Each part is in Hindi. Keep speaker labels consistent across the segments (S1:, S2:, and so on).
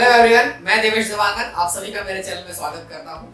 S1: हेलो एवरीवन, मैं देवेश देवांगन आप सभी का मेरे चैनल में स्वागत करता हूं।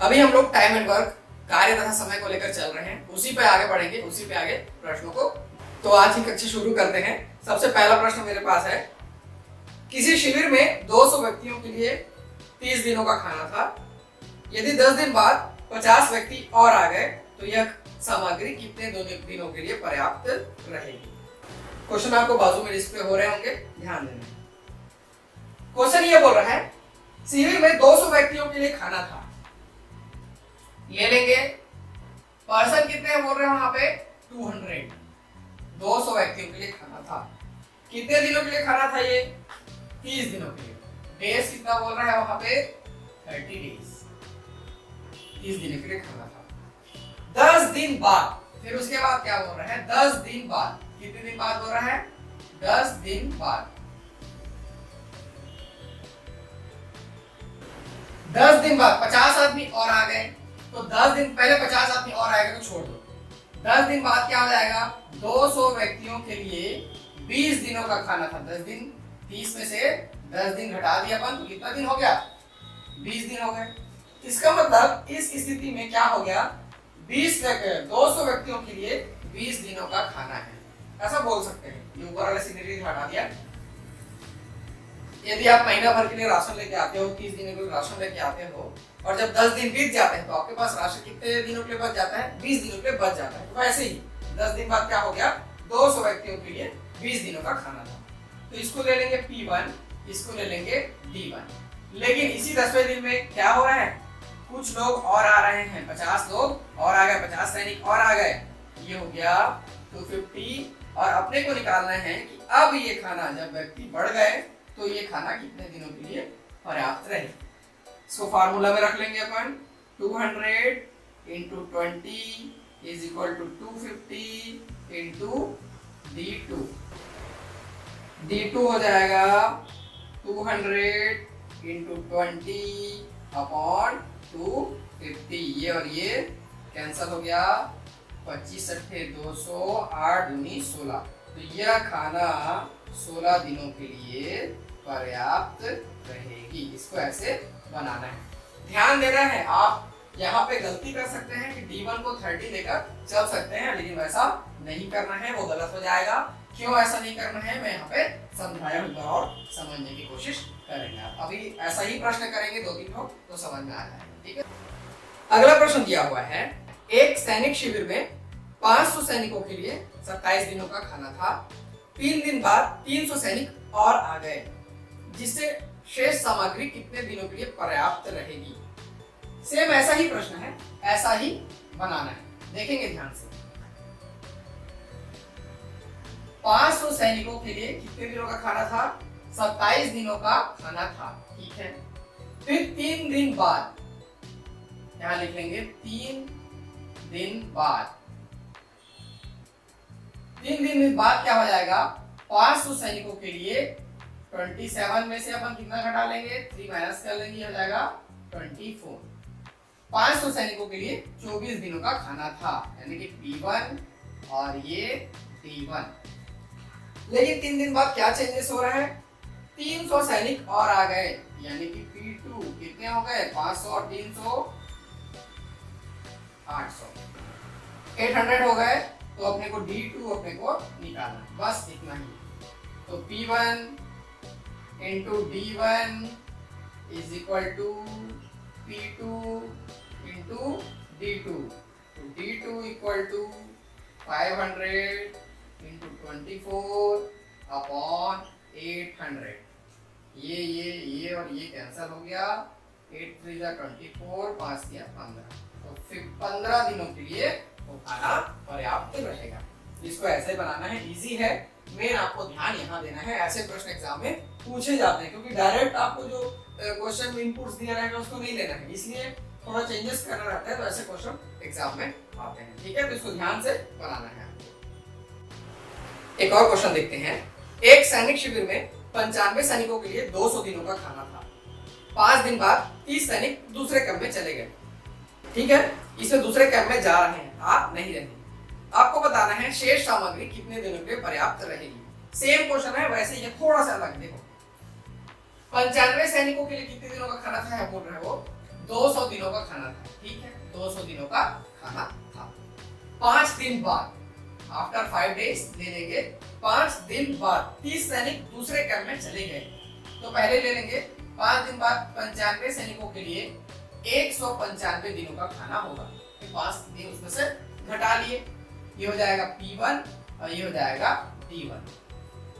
S1: अभी हम लोग टाइम एंड वर्क, कार्य तथा समय को लेकर चल रहे हैं। उसी पे आगे बढ़ेंगे, उसी पे आगे प्रश्नों को। तो आज की कक्षा शुरू करते हैं। सबसे पहला प्रश्न मेरे पास है, किसी शिविर में 200 व्यक्तियों के लिए 30 दिनों का खाना था। यदि 10 दिन बाद 50 व्यक्ति और आ गए तो यह सामग्री कितने दिनों के लिए पर्याप्त रहेगी। क्वेश्चन आपको बाजू में डिस्प्ले हो रहे होंगे, ध्यान देना। क्वेश्चन ये बोल रहा है, शिविर में 200 व्यक्तियों के लिए खाना था। ले लेंगे, पर्सन कितने हैं बोल रहे हैं वहां पे 200। 200 व्यक्तियों के लिए खाना था। कितने दिनों के लिए खाना था ये? 30 दिनों के लिए। डेज कितना बोल रहा है वहां पे? 30 डेज। 30 दिनों के लिए खाना था। 10 दिन बाद, फिर उसके बाद क्या बोल रहा है? 10 दिन बाद। कितने दिन बाद बोल रहा है? 10 दिन बाद। 10 दिन बाद 50 आदमी और आ गए तो 10 दिन पहले 50 आदमी और आएगा तो छोड़ दो। 10 दिन बाद क्या हो जाएगा? 200 व्यक्तियों के लिए 20 दिनों का खाना था। 10 दिन, 30 में से 10 दिन घटा दिया अपन तो कितना दिन हो गया? 20 दिन हो गए। इसका मतलब इस स्थिति में क्या हो गया? 200 व्यक्तियों के लिए 20 दिनों का खाना है, ऐसा बोल सकते हैं। ये ऊपर वाला सिनेरियो हटा दिया। यदि आप महीना भर के लिए राशन लेके आते हो, 30 दिनों के लिए राशन लेके आते हो, और जब 10 दिन बीत जाते हैं तो आपके पास राशन कितने दिनों के लिए बच जाता है? 20 दिनों के लिए बच जाता है। तो ऐसे ही 10 दिन बाद क्या हो गया? 200 व्यक्तियों के लिए 20 दिनों का खाना था। तो इसको ले लेंगे P1, इसको ले लेंगे D1। लेकिन इसी 10वें दिन में क्या हो रहा है? कुछ लोग और आ रहे हैं, 50 लोग और आ गए, 50 सैनिक और आ गए। ये हो गया 250। और अपने को निकालना है कि अब ये खाना, जब व्यक्ति बढ़ गए तो ये खाना कितने दिनों के लिए पर्याप्त रहे। इसको फार्मूला में रख लेंगे अपन। 200 into 20 is equal to 250 into D2। D2 हो जाएगा 200 इंटू 20 अपॉन 250। ये और ये कैंसल हो गया। 25 अट्ठे 200, 8 दूनी 16। तो यह खाना 16 दिनों के लिए पर्याप्त रहेगी। इसको ऐसे बनाना है, ध्यान देना है। आप यहाँ पे गलती कर सकते हैं कि D1 को 30 लेकर चल सकते हैं, लेकिन वैसा नहीं करना है, वो गलत हो जाएगा। क्यों ऐसा नहीं करना है मैं यहाँ पे समझाया हूँ और समझने की कोशिश करेंगे। आप अभी ऐसा ही प्रश्न करेंगे 2-3 लोग तो समझ में आ जाएगा, ठीक है। अगला प्रश्न दिया हुआ है, एक सैनिक शिविर में 500 सैनिकों के लिए 27 दिनों का खाना था। 3 दिन बाद 300 सैनिक और आ गए, जिससे शेष सामग्री कितने दिनों के लिए पर्याप्त रहेगी। सेम ऐसा ही प्रश्न है, ऐसा ही बनाना है। देखेंगे ध्यान से। 500 सैनिकों के लिए कितने दिनों का खाना था? 27 दिनों का खाना था, ठीक है। फिर 3 दिन बाद, यहां लिख लेंगे 3 दिन बाद। 3 दिन बाद क्या हो जाएगा? 500 सैनिकों के लिए 27 में से अपन कितना घटा लेंगे? 3 माइनस कर लेंगे, हो जाएगा 24। 500 सैनिकों के लिए 24 दिनों का खाना था, यानी कि P1 और ये D1। लेकिन 3 दिन बाद क्या चेंजेस हो रहा है? 300 सैनिक और आ गए, यानी कि P2 कितने हो गए? 500 और 300 800, 800 हो गए। तो अपने को D2 अपने को निकालना, बस इतना ही। तो P1 into D1 is equal to P2 into D2। तो D2 equal to 500 into 24 upon 800। ये और ये कैंसल हो गया। 8 3 जा 24, 5 दिया 15। तो फिर 15 दिनों के लिए वो खाना पर्याप्त रहेगा। इसको ऐसे बनाना है, इजी है। मेन आपको ध्यान यहाँ देना है, ऐसे प्रश्न एग्जाम में पूछे जाते हैं, क्योंकि डायरेक्ट आपको जो क्वेश्चन में इनपुट्स दिया रहेगा उसको नहीं लेना है, इसलिए थोड़ा चेंजेस करना रहता है। तो ऐसे क्वेश्चन एग्जाम में आते हैं, ठीक है। तो इसको ध्यान से बनाना है आपको। एक और क्वेश्चन देखते हैं। एक सैनिक शिविर में 95 सैनिकों के लिए 200 दिनों का खाना था। 5 दिन बाद 30 सैनिक दूसरे कैंप में चले गए, ठीक है। इसमें दूसरे कैंप में जा रहे हैं, आप नहीं रहेंगे। आपको बताना है शेष सामग्री कितने दिनों के लिए पर्याप्त रहेगी। सेम क्वेश्चन है, वैसे ये थोड़ा सा अलग। देखो 95 सैनिकों के लिए कितने दिनों का खाना था बोल रहे हो, 200 दिनों का खाना था। ठीक है, 200 दिनों का खाना था। 5 दिन बाद, आफ्टर 5 डेज ले लेंगे, 5 दिन बाद 30 सैनिक दूसरे कैंप में चले गए। तो पहले ले लेंगे 5 दिन बाद 95 सैनिकों के लिए 195 दिनों का खाना होगा। 5 दिन उसमें से घटा लिए, ये हो जाएगा P1 और ये हो जाएगा D1।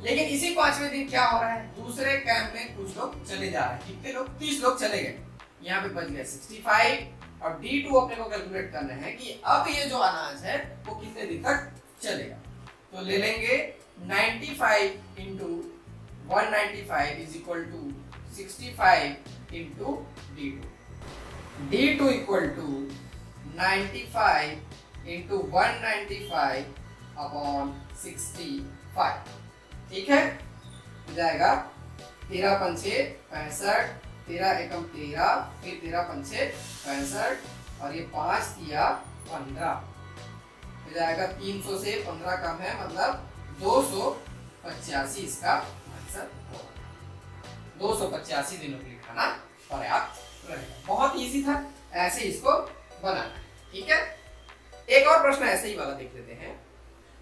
S1: लेकिन इसी 5वें दिन क्या हो रहा है, दूसरे कैंप में कुछ लोग चले जा रहे हैं। कितने लोग, 30 लोग चले गए, यहाँ पे बच गए 65। और D2 अपने को कैलकुलेट करना है कि अब ये जो अनाज है वो कितने दिन तक चलेगा। तो ले लेंगे 95 into 195 is equal to 65 into D2। D2 equal to 95 into 195 upon 65। ठीक है, हो जाएगा 13 पंचे 65, 13 एकम 13, फिर 13 पंचे 65 और ये 5 दिया 15, हो जाएगा 300 से 15 कम है, मतलब 285 इसका आंसर होगा। 285 दिनों के लिए खाना पर्याप्त रहेगा। बहुत इजी था, ऐसे इसको बनाना है। ठीक है, एक और प्रश्न ऐसे ही वाला देख लेते हैं।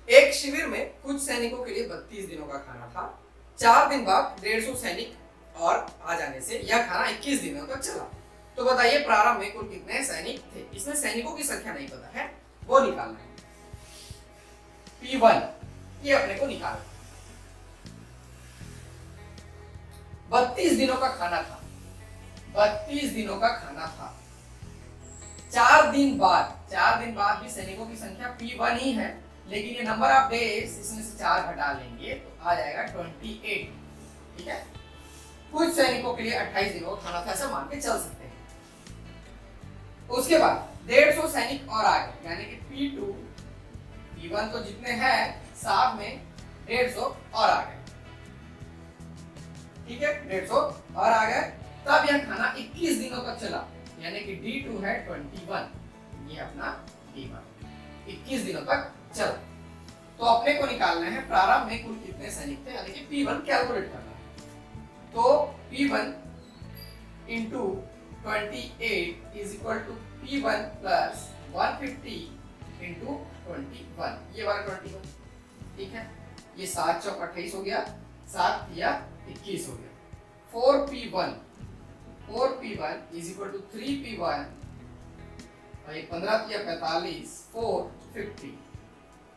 S1: एक शिविर में कुछ सैनिकों के लिए 32 दिनों का खाना था। 4 दिन बाद 150 सैनिक और आ जाने से यह खाना 21 दिनों तक चला। तो बताइए प्रारंभ में कुल कितने सैनिक थे। इसमें सैनिकों की संख्या नहीं पता है, वो निकालना है। P1 ये अपने को निकालना है। 32 दिनों का खाना था, 32 दिनों का खाना था। 4 दिन बाद भी सैनिकों की संख्या P1 ही है, लेकिन ये नंबर ऑफ डेज इसमें से 4 घटा लेंगे तो आ जाएगा 28। ठीक है, कुछ सैनिकों के लिए 28 दिनों का खाना था, ऐसा मान के चल सकते हैं। उसके बाद 150 सैनिक और आ गए, यानी कि P2 P1 तो जितने हैं साथ में 150 और आ गए। ठीक है, 150 और आ गए, तब यह खाना 21 दिनों तक चला, यानी कि D2 है 21, ये अपना D1 21 दिनों तक चला। तो अपने को निकालना है प्रारंभ में कुल कितने सैनिक थे, यानी कि P1 कैलकुलेट करना है। तो P1 into 28 is equal to P1 plus 150 into 21, ये वाला 21। ठीक है, ये 7 चौक 28 हो गया, 7 दिया 21 हो गया। 4P1 is equal to 3P1 और ये 15 दिया 45, 450।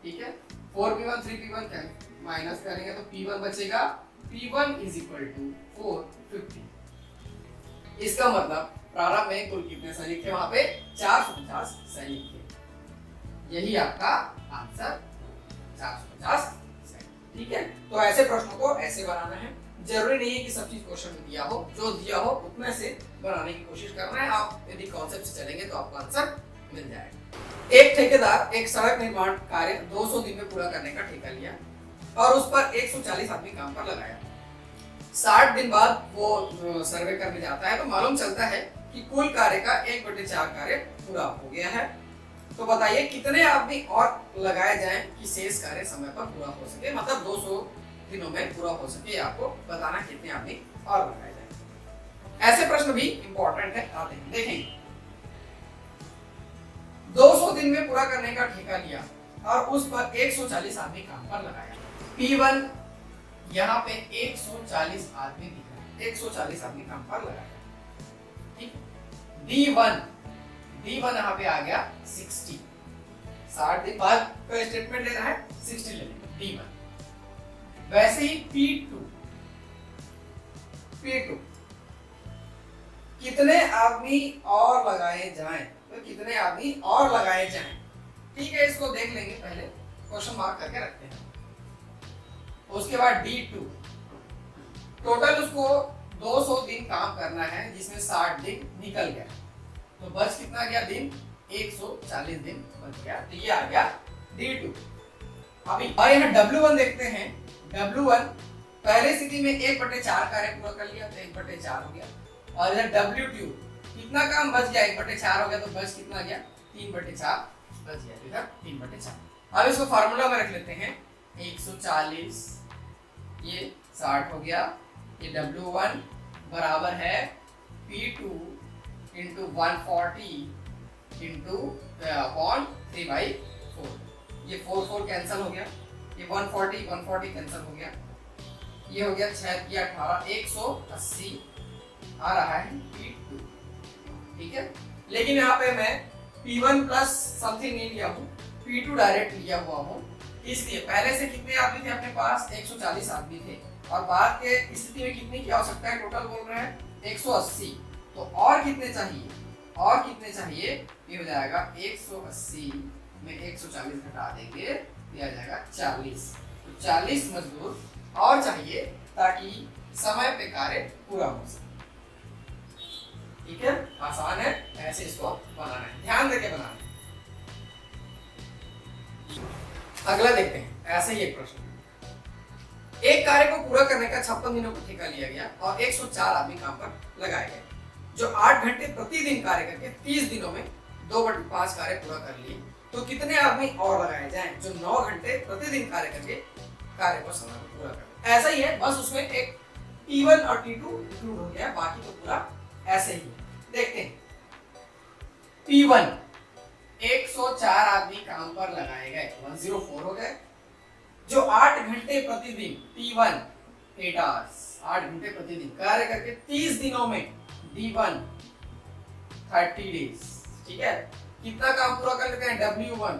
S1: ठीक है, 4P1 3P1 माइनस करेंगे तो P1 बचेगा। P1 is equal to 450। इसका मतलब प्रारंभ में कुल कितने सैनिक थे, वहां पे 450 सैनिक थे। यही आपका आंसर 450 सैनिक। ठीक है, तो ऐसे प्रश्नों को ऐसे बनाना है। जरूरी नहीं है कि सब चीज क्वेश्चन में दिया हो, जो दिया हो उतने से बनाने की कोशिश करना है। आप यदि कॉन्सेप्ट से चलेंगे तो आपको आंसर मिल जाएगा। एक ठेकेदार एक सड़क निर्माण कार्य 200 दिन में पूरा करने का ठेका लिया और उस पर 140 आदमी काम पर लगाया। 60 दिन बाद वो सर्वे करने जाता है तो मालूम चलता है कि कुल कार्य का 1/4 कार्य पूरा हो गया है। तो बताइए कितने आदमी और लगाए जाएं कि शेष कार्य समय पर पूरा हो सके, मतलब 200 दिनों में पूरा हो सके। आपको बताना कितने आदमी और लगाए जाएं। ऐसे प्रश्न भी इंपॉर्टेंट है, आते हैं देखेंगे। 200 दिन में पूरा करने का ठेका लिया और उस पर 140 आदमी काम पर लगाया। P1 यहाँ पे 140 आदमी दिख रहा है, 140 आदमी काम पर लगाया। ठीक, D1 यहाँ पे आ गया 60। 60 दिन बाद का स्टेटमेंट लेना है, 60 ले लेंगे D1। वैसे ही P2 कितने आदमी और लगाए जाएं, तो कितने आदमी और लगाए जाएं। ठीक है, इसको देख लेंगे, पहले क्वेश्चन मार्क करके रखते हैं। उसके बाद D2 टोटल उसको 200 दिन काम करना है, जिसमें 60 दिन निकल गया, तो बच कितना गया दिन, 140 दिन बच गया। तो ये आ गया D2। अभी और यहाँ W1 देखते हैं। W1 पहले स्थिति में 1/4 कार्य पूरा कर लिया तो 1/4 हो गया, और इधर W2 कितना काम बच गया, 1/4 हो गया, तो बच कितना गया, 3/4 बच गया, इधर 3/4। अब इसको फार्मूला में रख लेते हैं। 140 ये 60 हो गया, ये W1 बराबर है P2 इंटू 140 इंटू अपॉन 3/4। ये 4 कैंसिल हो गया, ये 140 कैंसिल हो गया, ये हो गया 6 या 18, 180 आ रहा है P2। ठीक है, लेकिन यहाँ पे मैं P1 प्लस समथिंग नहीं लिया हूँ, P2 डायरेक्ट लिया हुआ हूँ। इसलिए पहले से कितने आदमी थे अपने पास? 140 आदमी थे, और बाद के स्थिति में कितनी की आवश्यकता है? टोटल बोल रहे हैं 180। तो और कितने चाहिए? और कितने चाहिए? ये हो जाएगा 180 में 140 घटा देंगे, ये आ जाएगा 40। तो 40 मजदूर और चाहिए ताकि समय पे कार्य पूरा हो सके। ठीक है, आसान है, ऐसे इसको बनाना है, ध्यान देके बनाना है। अगला देखते हैं, ऐसे ही एक प्रश्न। एक कार्य को पूरा करने का 56 दिनों को ठेका लिया गया और 104 आदमी काम पर लगाए गए, जो 8 घंटे प्रतिदिन कार्य करके 30 दिनों में 2/5 कार्य पूरा कर लिए। तो कितने आदमी और लगाए जाएं जो 9 घंटे प्रतिदिन कार्य करके कार्य को समय में पूरा करें? ऐसा ही है, बस उसमें एक T1 और T2 इंक्लूड हो गया, बाकी तो पूरा ऐसे ही। देखते हैं, P1 104 आदमी काम पर लगाए गए, 104 हो गए, जो 8 घंटे प्रतिदिन T1 8 आवर्स 8 घंटे प्रतिदिन कार्य करके 30 दिनों में D1 30 डेज। ठीक है, कितना काम पूरा कर लेते हैं? W1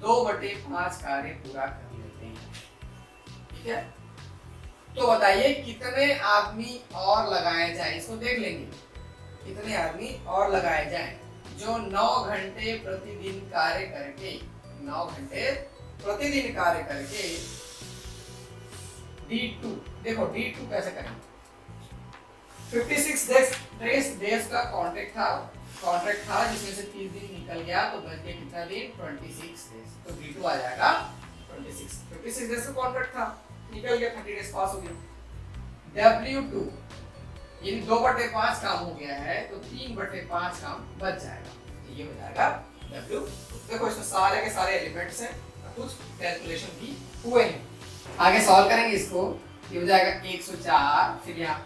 S1: 2/5 कार्य पूरा कर लेते हैं। ठीक है, तो बताइए कितने आदमी और लगाए जाए? इसको देख लेंगे, कितने आदमी और लगाए जाए जो 9 घंटे प्रतिदिन कार्य करके 9 घंटे प्रतिदिन कार्य करके D2, देखो D2 कैसे करेंगे? 56 डेज का कॉन्ट्रैक्ट था जिसमें से 30 दिन निकल गया, तो बच गया कितना दिन? 26 डेज। तो D2 आ जाएगा 56 डेज का कॉन्ट्रैक्ट था, निकल गया, 30 डेज पास हो गया। W2 ये 2/5 काम हो गया है, तो 3/5 काम बच जाएगा, तो ये हो जाएगा W। देखो इसमें सारे के सारे एलिमेंट्स हैं, कुछ कैलकुलेशन भी हुए हैं। आगे सॉल्व करेंगे इसको, ये हो जाएगा 104, फिर यहाँ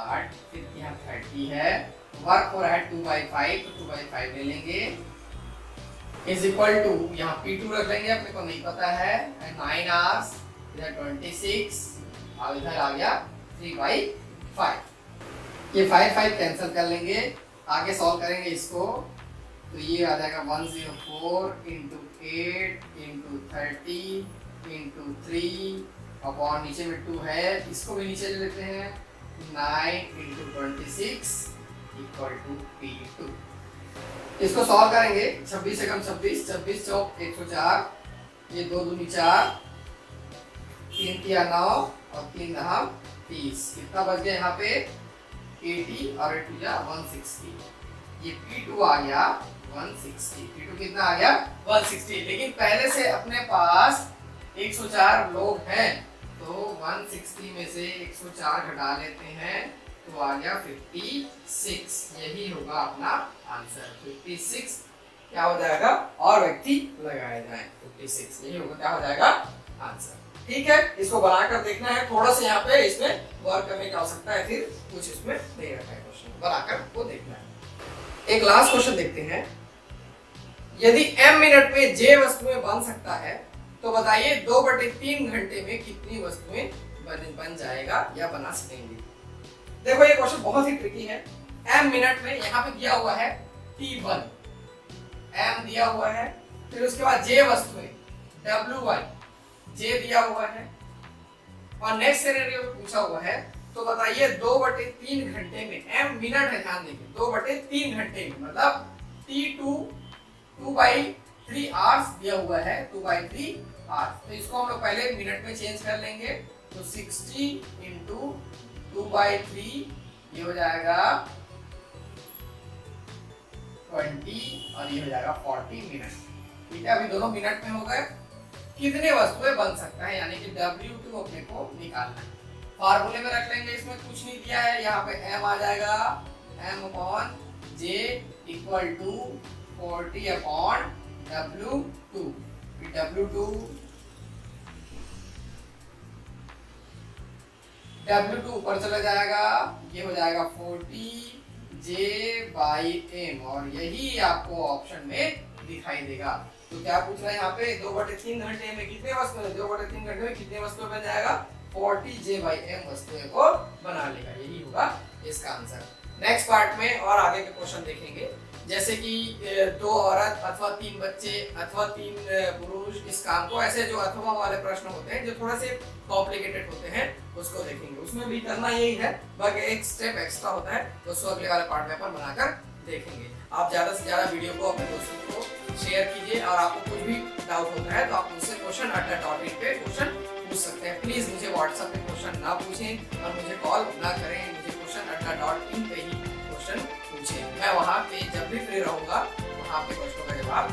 S1: 8, फिर यहाँ 30 है, वर्क हो रहा है 2/5, तो 2/5 ले लेंगे, इज इक्वल टू यहाँ P2 रख लेंगे, अपने को नहीं पता है, 9 आवर्स, इधर 26 और इधर आ गया 3/5। ये 5 कैंसिल कर लेंगे, आगे सॉल्व करेंगे इसको, तो ये आ जाएगा 104 इंटू 8 इंटू 30 इंटू 3 अपॉन नीचे में 2 है, इसको भी नीचे ले लेते हैं, 9 इंटू 26 इक्वल टू P2। इसको सॉल्व करेंगे, 26 से कम 26, 26 चौक 104, ये 2 दूनी 4, 3 तिया 9 और 3 दहा 30, कितना बच गया यहाँ पे? 80 और 8 जा 160, ये P2 आ गया 160। P2 कितना आ गया? 160। लेकिन पहले से अपने पास 104 लोग हैं, तो 160 में से 104 घटा लेते हैं, तो आ गया 56। यही होगा अपना आंसर, 56। क्या हो जाएगा? और व्यक्ति लगाए जाएं, 56 यही होगा, क्या हो जाएगा आंसर। ठीक है, इसको बनाकर देखना है, थोड़ा सा यहाँ पे इसमें वर्क करने की आवश्यकता है, फिर कुछ इसमें दे रखा है क्वेश्चन, बनाकर वो देखना है। एक लास्ट क्वेश्चन देखते हैं, यदि m मिनट में j वस्तुएं बन सकता है, तो बताइए 2/3 घंटे में कितनी वस्तुएं बन जाएगा या बना सकेंगे? देखो ये क्वेश्चन बहुत ही ट्रिकी है। m मिनट में यहाँ पे दिया हुआ है T1, m दिया हुआ है, फिर उसके बाद j वस्तुएं W1 j दिया हुआ है, और नेक्स्ट सिनेरियो में पूछा हुआ है, तो बताइए 2/3 घंटे में, m मिनट है, ध्यान देखिए, 2/3 घंटे में मतलब T2 2/3 आवर्स दिया हुआ है, 2/3 आवर्स, तो इसको हम लोग पहले मिनट में चेंज कर लेंगे, तो 60 इंटू 2/3 ये हो जाएगा 20 और ये हो जाएगा 40 मिनट। ठीक है, अभी दोनों मिनट में हो गए। कितने वस्तुएं बन सकता है, यानी कि W2 अपने को निकालना है। फार्मूले में रख लेंगे, इसमें कुछ नहीं दिया है, यहाँ पे m आ जाएगा, m upon j equal to 40 upon W2। W2 W2 ऊपर चला जाएगा, ये हो जाएगा 40J/m और यही आपको ऑप्शन में दिखाई देगा। तो क्या पूछ रहा है यहाँ पे 2/3 घंटे में कितने वस्तुएं, 2/3 घंटे में कितने वस्तुएं बन जाएगा, 40J/m वस्तुएं को बना लेगा, यही होगा इसका आंसर। नेक्स्ट पार्ट में और आगे के क्वेश्चन देखेंगे, जैसे कि 2 औरत अथवा 3 बच्चे अथवा 3 पुरुष इस काम को, ऐसे जो अथवा वाले प्रश्न होते हैं जो थोड़ा से कॉम्प्लिकेटेड होते हैं उसको देखेंगे। उसमें भी करना यही है, बस एक स्टेप एक्स्ट्रा होता है, उसको अगले वाले पार्ट में अपन बनाकर देखेंगे। आप ज्यादा से ज्यादा वीडियो को अपने दोस्तों को शेयर कीजिए और आपको कुछ भी डाउट होता है तो आप मुझसे question@.in पे क्वेश्चन पूछ सकते हैं। प्लीज मुझे व्हाट्सएप पे क्वेश्चन ना पूछें और मुझे कॉल ना करें, मुझे question@.in पे ही क्वेश्चन पूछें। मैं वहाँ पे जब भी फ्री रहूंगा वहाँ आपके क्वेश्चनों का जवाब